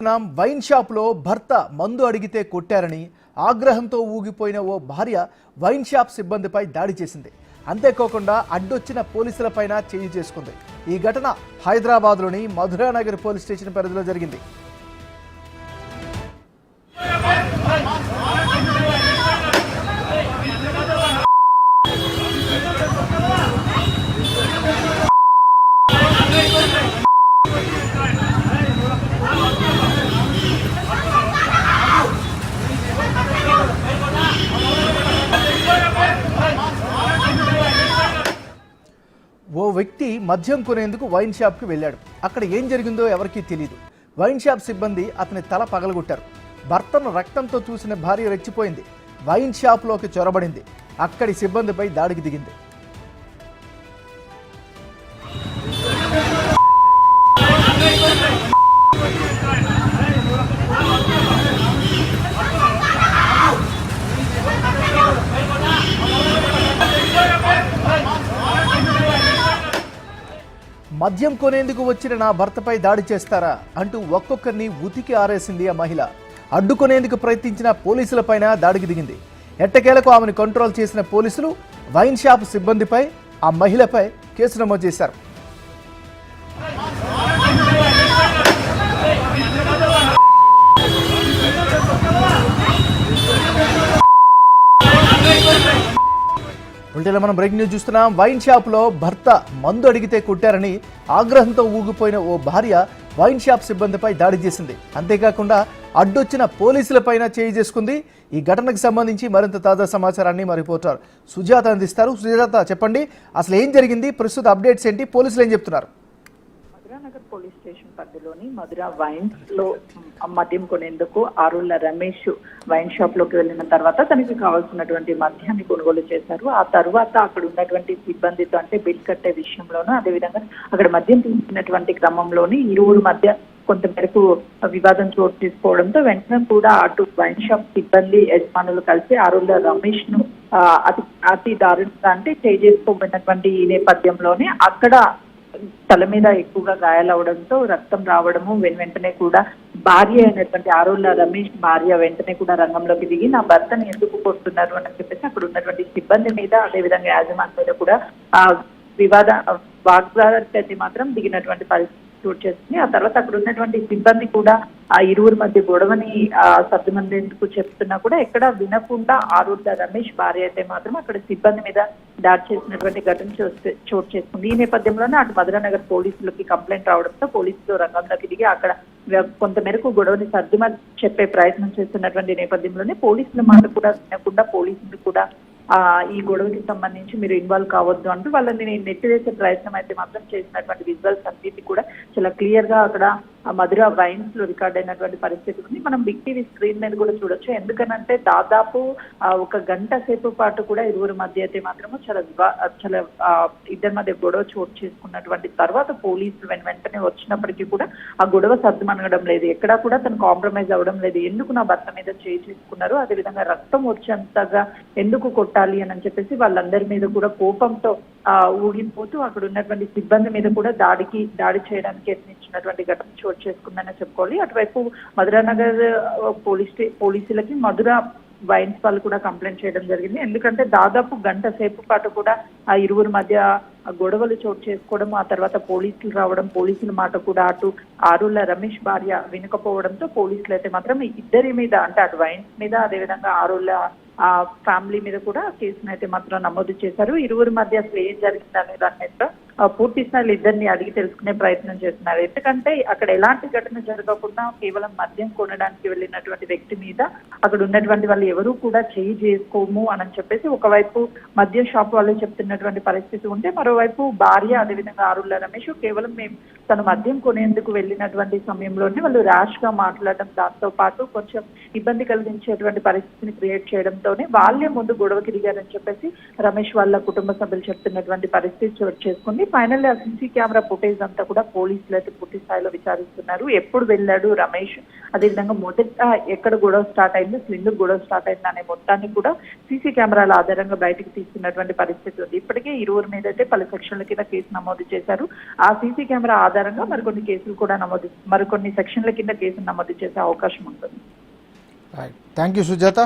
Wine షాప్లో భర్త మందు అడిగితే కొట్టారని ఆగ్రహంతో ఊగిపోయిన ఓ భార్య వైన్ షాప్ సిబ్బందిపై దాడి చేసింది. అంతేకాకుండా అడ్డొచ్చిన పోలీసులపైన చేయి చేసుకుంది. ఈ ఘటన హైదరాబాద్లోని మధురానగర్ పోలీస్ స్టేషన్ పరిధిలో జరిగింది. ఓ వ్యక్తి మద్యం కొనేందుకు వైన్ షాప్కి వెళ్ళాడు. అక్కడ ఏం జరిగిందో ఎవరికీ తెలియదు. వైన్ షాప్ సిబ్బంది అతని తల పగలగొట్టారు. భర్తను రక్తంతో చూసిన భార్య రెచ్చిపోయింది. వైన్ షాప్లోకి చొరబడింది. అక్కడి సిబ్బందిపై దాడికి దిగింది. మద్యం కొనేందుకు వచ్చిన నా భర్తపై దాడి చేస్తారా అంటూ ఒక్కొక్కరిని ఉతికి ఆరేసింది ఆ మహిళ. అడ్డుకునేందుకు ప్రయత్నించిన పోలీసులపైన దాడికి దిగింది. ఎట్టకేలకు ఆమెను కంట్రోల్ చేసిన పోలీసులు వైన్ షాప్ సిబ్బందిపై, ఆ మహిళపై కేసు నమోదు చేశారు. మనం బ్రేకింగ్ న్యూస్ చూస్తున్నాం. వైన్ షాప్లో భర్త మందు అడిగితే కొట్టారని ఆగ్రహంతో ఊగిపోయిన ఓ భార్య వైన్ షాప్ సిబ్బందిపై దాడి చేసింది. అంతేకాకుండా అడ్డొచ్చిన పోలీసులపైన చేయి చేసుకుంది. ఈ ఘటనకు సంబంధించి మరింత తాజా సమాచారాన్ని మా రిపోర్టర్ సుజాత అందిస్తారు. సుజాత, చెప్పండి, అసలు ఏం జరిగింది, ప్రస్తుత అప్డేట్స్ ఏంటి, పోలీసులు ఏం చెప్తున్నారు? మధురానగర్ పోలీస్ స్టేషన్ పరిధిలోని మధురా వైన్స్ లో మద్యం కొనేందుకు ఆరుళ్ల రమేష్ వైన్ షాప్ లోకి వెళ్ళిన తర్వాత తనకి కావాల్సినటువంటి మద్యాన్ని కొనుగోలు చేశారు. ఆ తర్వాత అక్కడ ఉన్నటువంటి సిబ్బందితో, అంటే బిల్ కట్టే విషయంలోనూ, అదేవిధంగా అక్కడ మద్యం తీసుకున్నటువంటి క్రమంలోని ఇరువురు మధ్య కొంతమేరకు వివాదం చోటు తీసుకోవడంతో వెంటనే కూడా అటు వైన్ షాప్ సిబ్బంది యజమానులు కలిసి ఆరుళ్ల రమేష్ ను అతి దారుణంగా, అంటే చేయి చేసుకోబడినటువంటి ఈ నేపథ్యంలోనే అక్కడ తల మీద ఎక్కువగా గాయాలవడంతో రక్తం రావడము, వెంటనే కూడా భార్య అయినటువంటి ఆరుళ్ల రమేష్ భార్య వెంటనే కూడా రంగంలోకి దిగి నా భర్తను ఎందుకు కొడుతున్నారు అని చెప్పేసి అక్కడ ఉన్నటువంటి సిబ్బంది మీద, అదేవిధంగా యాజమాన్యం మీద కూడా వాగ్వాదానికి మాత్రం దిగినటువంటి పరిస్థితి చోటు చేస్తుంది. ఆ తర్వాత అక్కడ ఉన్నటువంటి సిబ్బంది కూడా ఆ ఇరువురి మధ్య గొడవని సర్దుమందేందుకు చెప్తున్నా కూడా ఎక్కడ వినకుండా ఆరుళ్ల రమేష్ భార్య అయితే మాత్రం అక్కడ సిబ్బంది మీద దాడి చేసినటువంటి ఘటన చోటు చేసుకుంది. ఈ నేపథ్యంలోనే అటు మధురానగర్ పోలీసులకి కంప్లైంట్ రావడంతో పోలీసులు రంగంలోకి దిగి అక్కడ కొంతమేరకు గొడవని సర్దుమని చెప్పే ప్రయత్నం చేస్తున్నటువంటి నేపథ్యంలోనే పోలీసుల మాట కూడా వినకుండా పోలీసులు కూడా ఈ గొడవకి సంబంధించి మీరు ఇన్వాల్వ్ కావద్దు అంటూ వాళ్ళని నెట్టివేసే ప్రయత్నం అయితే మాత్రం చేసినటువంటి విజువల్స్ అన్నిటి కూడా చాలా క్లియర్ గా అక్కడ మధురా వైన్స్ లో రికార్డ్ అయినటువంటి పరిస్థితి ఉంది. మనం బిగ్ టీవీ స్క్రీన్ మీద కూడా చూడొచ్చు. ఎందుకనంటే దాదాపు ఒక గంట సేపు పాటు కూడా ఇరువురి మధ్య అయితే మాత్రము చాలా ఇద్దరి మధ్య గొడవ చోటు చేసుకున్నటువంటి తర్వాత పోలీసులు వెంటనే వచ్చినప్పటికీ కూడా ఆ గొడవ సర్దుమనగడం లేదు. ఎక్కడా కూడా తను కాంప్రమైజ్ అవ్వడం లేదు. ఎందుకు నా భర్త మీద చేయి చేసుకున్నారు, అదేవిధంగా రక్తం వచ్చేంతగా ఎందుకు కొట్టాలి అని చెప్పేసి వాళ్ళందరి మీద కూడా కోపంతో ఊగిపోతూ అక్కడ ఉన్నటువంటి సిబ్బంది మీద కూడా దాడి చేయడానికి యత్నించినటువంటి ఘటన చోటు చేసుకుందని చెప్పుకోవాలి. అటువైపు మధురానగర్ పోలీసులకి మధురా వైన్స్ వాళ్ళు కూడా కంప్లైంట్ చేయడం జరిగింది. ఎందుకంటే దాదాపు గంట సేపు పాటు కూడా ఆ ఇరువురి మధ్య గొడవలు చోటు చేసుకోవడం, ఆ తర్వాత పోలీసులు రావడం, పోలీసుల మాట కూడా అటు ఆరుళ్ల రమేష్ భార్య వినకపోవడంతో పోలీసులు అయితే మాత్రం ఇద్దరి మీద, అంటే అటు వైన్స్ మీద, అదేవిధంగా ఆరుళ్ల ఫ్యామిలీ మీద కూడా కేసును అయితే మాత్రం నమోదు చేశారు. ఇరువురి మధ్య అసలు ఏం జరిగిందనే దాని మీద పూర్తి స్థాయిలో ఇద్దరిని అడిగి తెలుసుకునే ప్రయత్నం చేస్తున్నారు. ఎందుకంటే అక్కడ ఎలాంటి ఘటన జరగకుండా కేవలం మద్యం కొనడానికి వెళ్ళినటువంటి వ్యక్తి మీద అక్కడ ఉన్నటువంటి వాళ్ళు ఎవరూ కూడా చేయి చేసుకోము అని చెప్పేసి ఒకవైపు మద్యం షాప్ వాళ్ళు చెప్తున్నటువంటి పరిస్థితి ఉంటే, మరోవైపు భార్య, అదేవిధంగా ఆరుళ్ల రమేష్ కేవలం మేము తను మద్యం కొనేందుకు వెళ్ళినటువంటి సమయంలోనే వాళ్ళు ర్యాష్ గా మాట్లాడడం, దాంతో పాటు కొంచెం ఇబ్బంది కలిగించేటువంటి పరిస్థితిని క్రియేట్ చేయడంతోనే వాళ్ళే ముందు గొడవకి దిగారని చెప్పేసి రమేష్ వాళ్ళ కుటుంబ సభ్యులు చెప్తున్నటువంటి పరిస్థితి చోటు చేసుకుంది. ఫైనల్ ఆ సీసీ కెమెరా ఫుటేజ్ అంతా కూడా పోలీసులు అయితే పూర్తి స్థాయిలో విచారిస్తున్నారు. ఎప్పుడు వెళ్ళాడు రమేష్, అదేవిధంగా మొదట ఎక్కడ గొడవ స్టార్ట్ అయింది, అసలు ఎందుకు గొడవ స్టార్ట్ అయింది అనే మొత్తాన్ని కూడా సీసీ కెమెరాల ఆధారంగా బయటకు తీస్తున్నటువంటి పరిస్థితి ఉంది. ఇప్పటికే ఇరువురు మీద అయితే పలు సెక్షన్ల కింద కేసు నమోదు చేశారు. ఆ సీసీ కెమెరా ఆధారంగా మరికొన్ని సెక్షన్ల కింద కేసులు నమోదు చేసే అవకాశం ఉంటుంది. Thank you Sujatha.